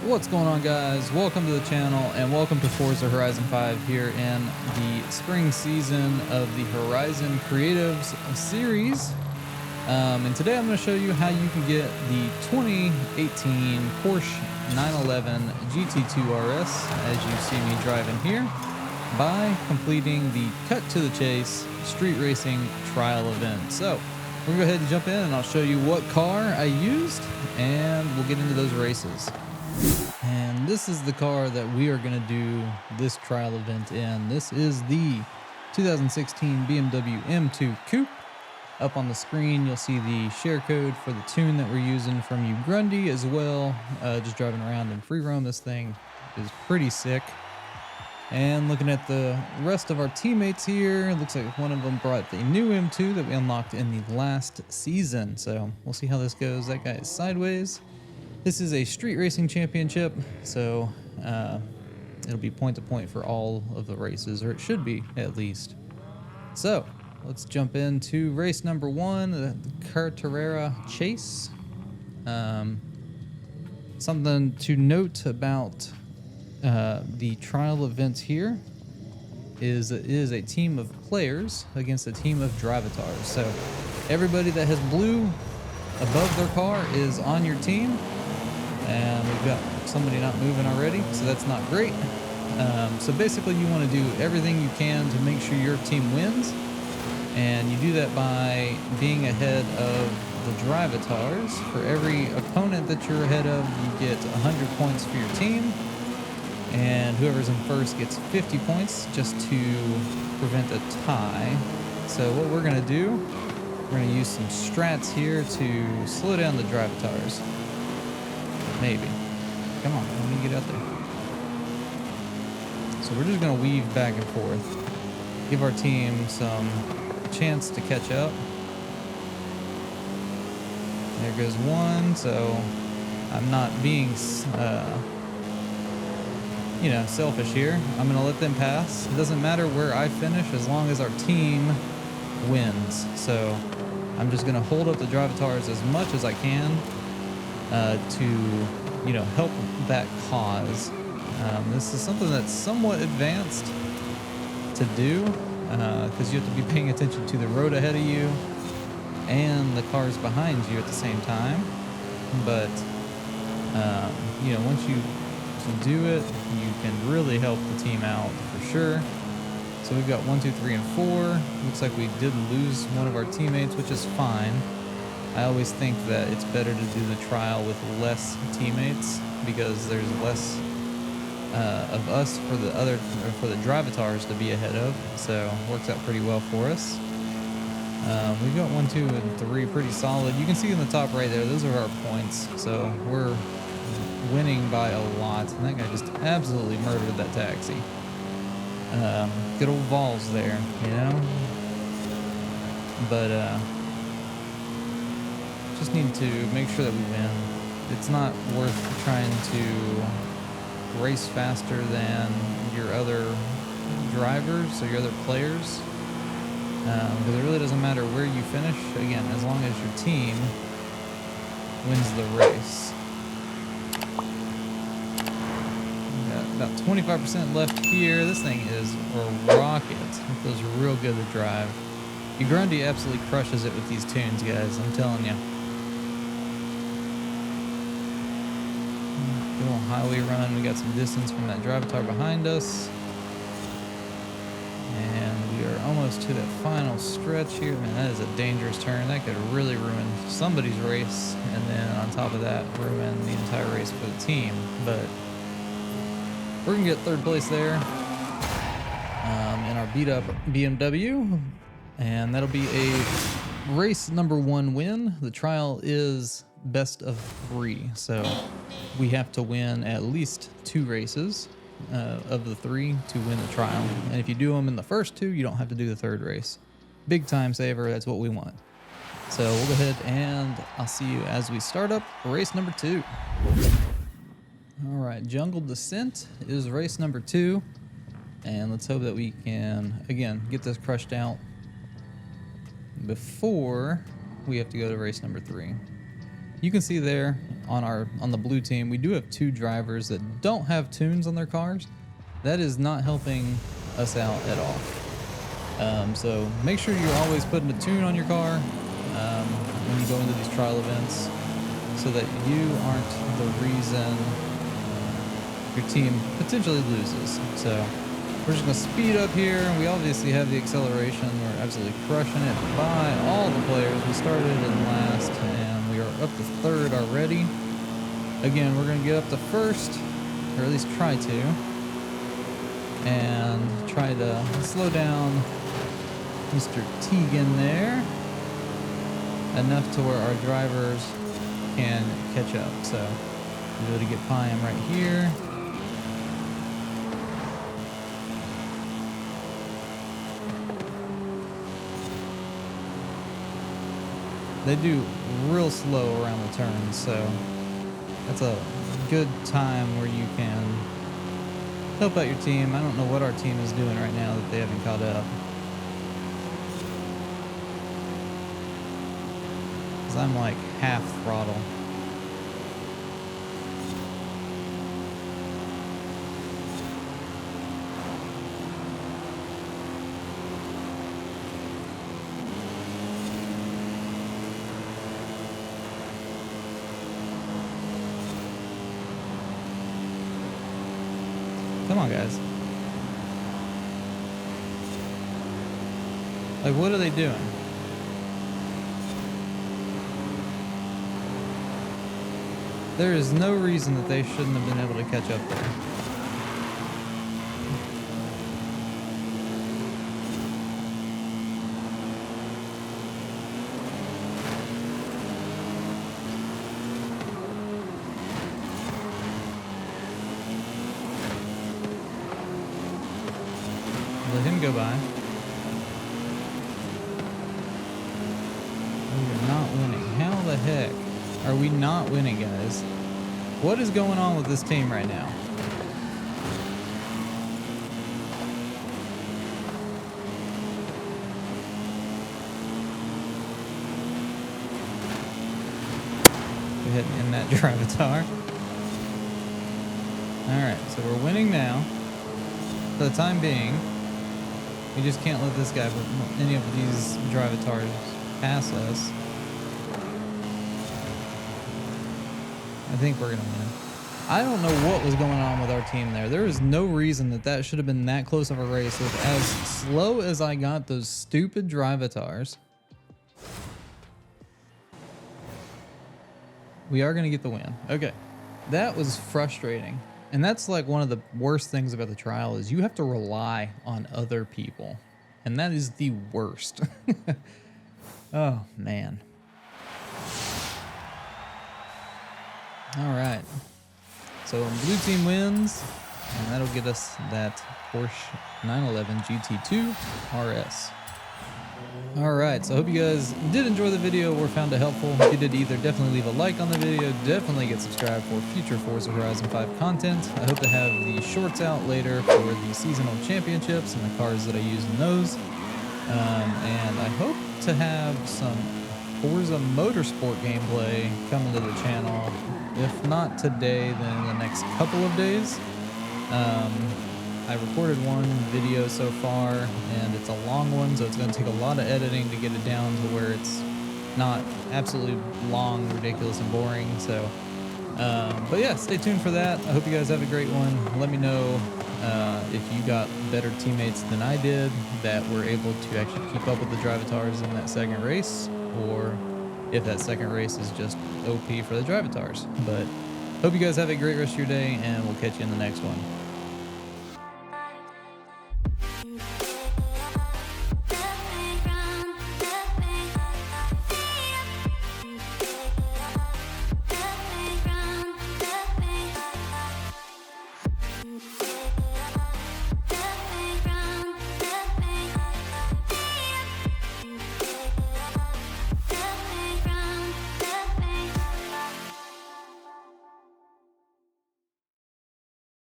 What's going on, guys? Welcome to the channel and welcome to Forza Horizon 5 here in the spring season of the Horizon Creatives series. And today I'm going to show you how you can get the 2018 Porsche 911 GT2 RS, as you see me driving here, by completing the Cut to the Chase street racing trial event. So we're going to go ahead and jump in and I'll show you what car I used and we'll get into those races. And this is the car that we are going to do this trial event in. This is the 2016 BMW M2 Coupe. Up on the screen, you'll see the share code for the tune that we're using from you Grundy as well. Just driving around in free roam, this thing is pretty sick. And looking at the rest of our teammates here, it looks like one of them brought the new M2 that we unlocked in the last season. So we'll see how this goes. That guy is sideways. This is a street racing championship, so it'll be point to point for all of the races, or it should be at least. So let's jump into race number one, the Cartera Chase. Something to note about the trial events here is it is a team of players against a team of drivatars. So everybody that has blue above their car is on your team. And we've got somebody not moving already, so that's not great. So basically you want to do everything you can to make sure your team wins. And you do that by being ahead of the drivatars. For every opponent that you're ahead of, you get 100 points for your team. And whoever's in first gets 50 points just to prevent a tie. So what we're going to do, we're going to use some strats here to slow down the drivatars. Maybe. Come on, let me get out there. So we're just going to weave back and forth. Give our team some chance to catch up. There goes one, so I'm not being, selfish here. I'm going to let them pass. It doesn't matter where I finish as long as our team wins. So I'm just going to hold up the drivatars as much as I can. To help that cause. This is something that's somewhat advanced to do because you have to be paying attention to the road ahead of you and the cars behind you at the same time. But once you can do it, you can really help the team out for sure. So we've got 1, 2, 3, and 4. Looks like we did lose one of our teammates, which is fine. I always think that it's better to do the trial with less teammates because there's less of us for the drivatars to be ahead of, so it works out pretty well for us. We've got 1, 2, and 3 pretty solid. You can see in the top right there, those are our points, so we're winning by a lot. And that guy just absolutely murdered that taxi. Good old balls there, but just need to make sure that we win. It's not worth trying to race faster than your other drivers or your other players, because it really doesn't matter where you finish, again, as long as your team wins the race. Got about 25% left here. This thing is a rocket. It feels real good to drive. Grundy absolutely crushes it with these tunes, guys, I'm telling you. Little highway run. We got some distance from that drivatar behind us, and we are almost to that final stretch here. Man, that is a dangerous turn. That could really ruin somebody's race, and then on top of that, ruin the entire race for the team. But we're gonna get third place there in our beat up BMW, and that'll be a race number 1 win. The trial is best of 3, so we have to win at least 2 races of the 3 to win the trial. And if you do them in the first 2, you don't have to do the third race. Big time saver, that's what we want. So we'll go ahead and I'll see you as we start up race number 2. All right, Jungle Descent is race number 2. And let's hope that we can, again, get this crushed out before we have to go to race number 3. you can see there on the blue team, we do have 2 drivers that don't have tunes on their cars. That is not helping us out at all. So make sure you're always putting a tune on your car when you go into these trial events, so that you aren't the reason your team potentially loses. So we're just gonna speed up here. We obviously have the acceleration. We're absolutely crushing it by all the players. We started in last and we are up to 3rd already. Again, we're gonna get up to 1st, or at least try to, and try to slow down Mr. Tegan there enough to where our drivers can catch up. So we'll be able to get by him right here. They do real slow around the turns, so that's a good time where you can help out your team. I don't know what our team is doing right now that they haven't caught up. Because I'm like half throttle. Come on, guys. Like, what are they doing? There is no reason that they shouldn't have been able to catch up there. Let him go by. We're not winning. How the heck are we not winning, guys? What is going on with this team right now? Go ahead and end that drive-a-tar. Alright, so we're winning now. For the time being, we just can't let this guy, any of these drive-a-tars pass us. I think we're going to win. I don't know what was going on with our team there. There is no reason that that should have been that close of a race with as slow as I got those stupid drive-a-tars. We are going to get the win. Okay. That was frustrating. And that's like one of the worst things about the trial is you have to rely on other people. And that is the worst. Oh, man. All right. So blue team wins, and that'll get us that Porsche 911 GT2 RS. All right, so I hope you guys did enjoy the video or found it helpful. If you did either, definitely leave a like on the video. Definitely get subscribed for future Forza Horizon 5 content. I hope to have the shorts out later for the seasonal championships and the cars that I use in those. And I hope to have some Forza Motorsport gameplay coming to the channel. If not today, then in the next couple of days. I recorded one video so far, and it's a long one, so it's going to take a lot of editing to get it down to where it's not absolutely long, ridiculous, and boring. So, but yeah, stay tuned for that. I hope you guys have a great one. Let me know if you got better teammates than I did that were able to actually keep up with the drive-a-tars in that second race, or if that second race is just OP for the drive-a-tars. But hope you guys have a great rest of your day, and we'll catch you in the next one.